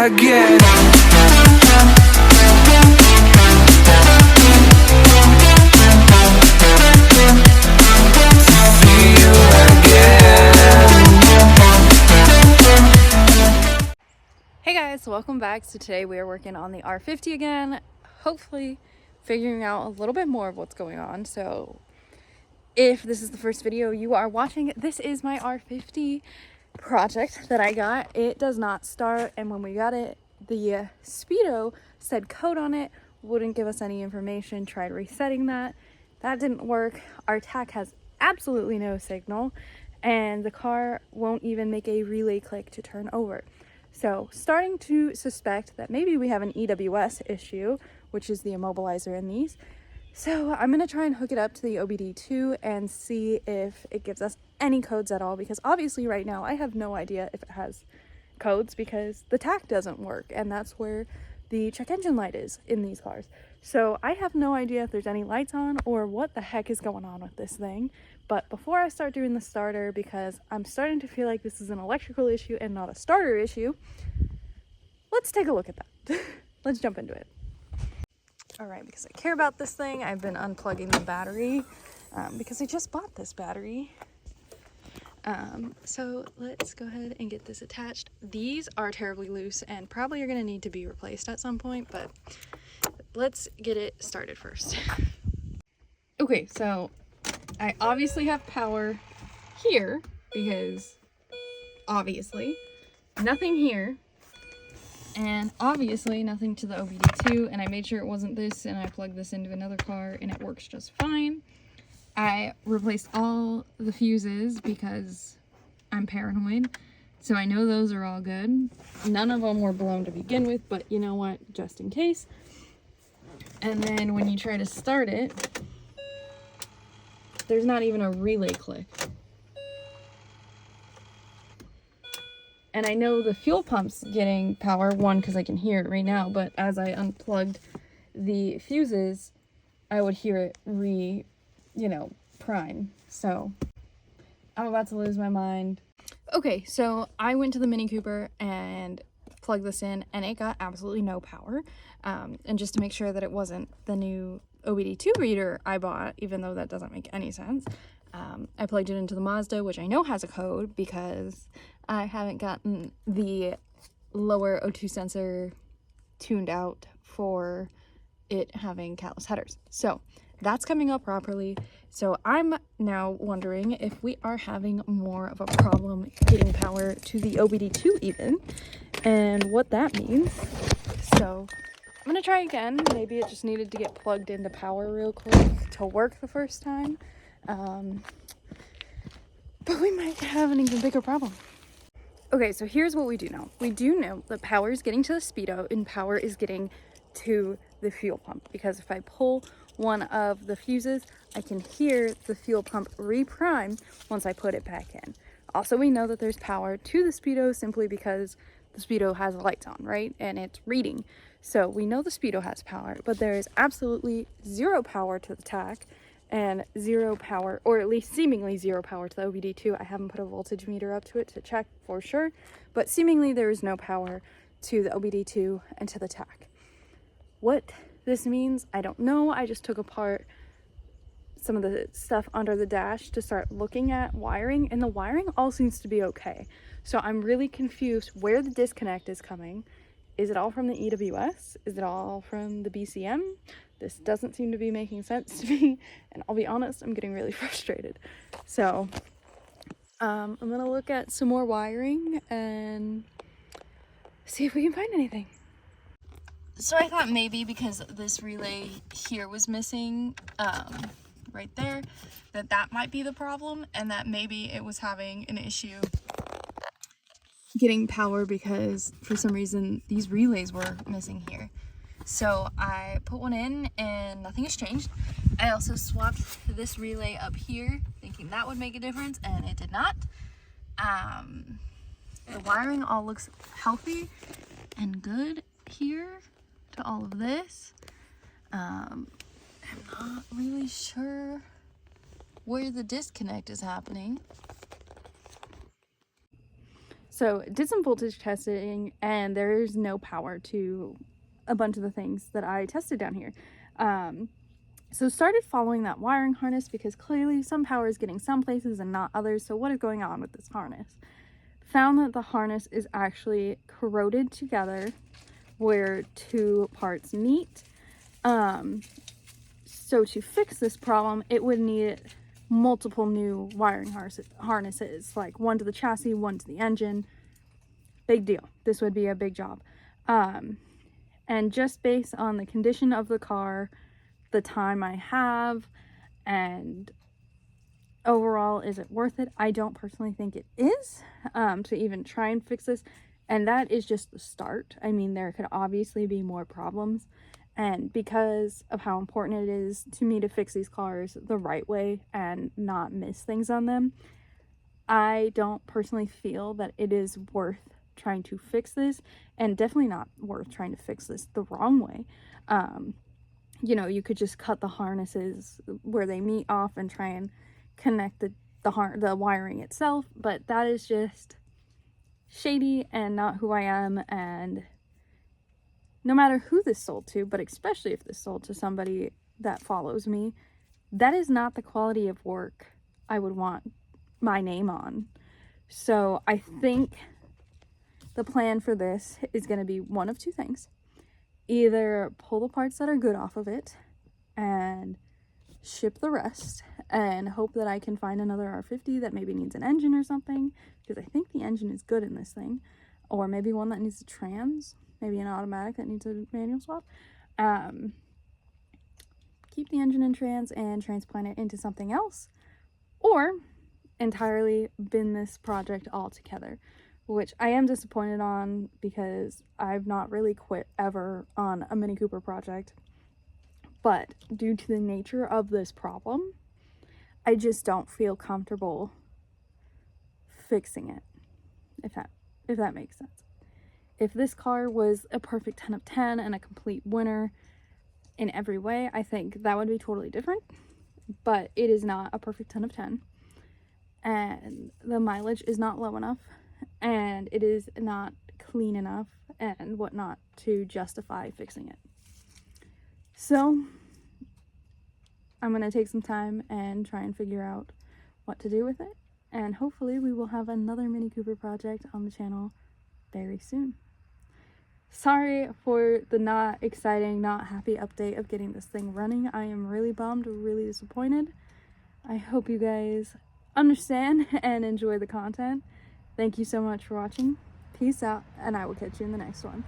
again. See you again. Hey guys, welcome back. So today we are working on the R50 again, hopefully figuring out a little bit more of what's going on. So if this is the first video you are watching, this is my R50 project that I got. It does not start, and when we got it, the speedo said code on it, wouldn't give us any information. Tried resetting that didn't work. Our tach has absolutely no signal, and the car won't even make a relay click to turn over. So starting to suspect that maybe we have an EWS issue, which is the immobilizer in these. So I'm going to try and hook it up to the OBD2 and see if it gives us any codes at all, because obviously right now I have no idea if it has codes because the tach doesn't work, and that's where the check engine light is in these cars. So I have no idea if there's any lights on or what the heck is going on with this thing. But before I start doing the starter, because I'm starting to feel like this is an electrical issue and not a starter issue, let's take a look at that. Let's jump into it. All right, because I care about this thing, I've been unplugging the battery because I just bought this battery. So let's go ahead and get this attached. These are terribly loose and probably are going to need to be replaced at some point, but let's get it started first. Okay, so I obviously have power here because obviously nothing here. And obviously nothing to the OBD2, and I made sure it wasn't this, and I plugged this into another car and it works just fine. I replaced all the fuses because I'm paranoid, so I know those are all good. None of them were blown to begin with, but you know what, just in case. And then when you try to start it, there's not even a relay click. And I know the fuel pump's getting power, one, because I can hear it right now, but as I unplugged the fuses, I would hear it prime. So I'm about to lose my mind. Okay, so I went to the Mini Cooper and plugged this in, and it got absolutely no power. And just to make sure that it wasn't the new OBD2 reader I bought, even though that doesn't make any sense, I plugged it into the Mazda, which I know has a code because I haven't gotten the lower O2 sensor tuned out for it having callous headers. So that's coming up properly. So I'm now wondering if we are having more of a problem getting power to the OBD2 even, and what that means. So I'm gonna try again. Maybe it just needed to get plugged into power real quick to work the first time. But we might have an even bigger problem. Okay, so here's what we do know. We do know that power is getting to the speedo and power is getting to the fuel pump, because if I pull one of the fuses, I can hear the fuel pump reprime once I put it back in. Also, we know that there's power to the speedo simply because the speedo has lights on, right? And it's reading. So we know the speedo has power, but there is absolutely zero power to the tach and zero power, or at least seemingly zero power to the OBD2. I haven't put a voltage meter up to it to check for sure, but seemingly there is no power to the OBD2 and to the tach. What this means, I don't know. I just took apart some of the stuff under the dash to start looking at wiring, and the wiring all seems to be okay. So I'm really confused where the disconnect is coming. Is it all from the EWS? Is it all from the BCM? This doesn't seem to be making sense to me, and I'll be honest, I'm getting really frustrated. So I'm gonna look at some more wiring and see if we can find anything. So I thought maybe because this relay here was missing, right there, that might be the problem, and that maybe it was having an issue getting power because for some reason these relays were missing here. So I put one in and nothing has changed. I also swapped this relay up here thinking that would make a difference, and it did not. The wiring all looks healthy and good here to all of this. I'm not really sure where the disconnect is happening. So did some voltage testing, and there's no power to a bunch of the things that I tested down here. So started following that wiring harness, because clearly some power is getting some places and not others. So what is going on with this harness? Found that the harness is actually corroded together where two parts meet. So to fix this problem, it would need multiple new wiring harnesses, like one to the chassis, one to the engine. Big deal. This would be a big job. And just based on the condition of the car, the time I have, and overall, is it worth it? I don't personally think it is, to even try and fix this. And that is just the start. I mean, there could obviously be more problems. And because of how important it is to me to fix these cars the right way and not miss things on them, I don't personally feel that it is worth trying to fix this, and definitely not worth trying to fix this the wrong way. You know, you could just cut the harnesses where they meet off and try and connect the wiring itself, but that is just shady and not who I am. And no matter who this sold to, but especially if this sold to somebody that follows me, that is not the quality of work I would want my name on. So I think the plan for this is going to be one of two things. Either pull the parts that are good off of it and ship the rest, and hope that I can find another R50 that maybe needs an engine or something, because I think the engine is good in this thing, or maybe one that needs a trans, maybe an automatic that needs a manual swap. Keep the engine in trans and transplant it into something else, or entirely bin this project altogether, which I am disappointed on, because I've not really quit ever on a Mini Cooper project. But due to the nature of this problem, I just don't feel comfortable fixing it, if that makes sense. If this car was a perfect 10 of 10 and a complete winner in every way, I think that would be totally different. But it is not a perfect 10 of 10. And the mileage is not low enough, and it is not clean enough and whatnot to justify fixing it. So I'm going to take some time and try and figure out what to do with it, and hopefully we will have another Mini Cooper project on the channel very soon. Sorry for the not exciting, not happy update of getting this thing running. I am really bummed, really disappointed. I hope you guys understand and enjoy the content. Thank you so much for watching. Peace out, and I will catch you in the next one.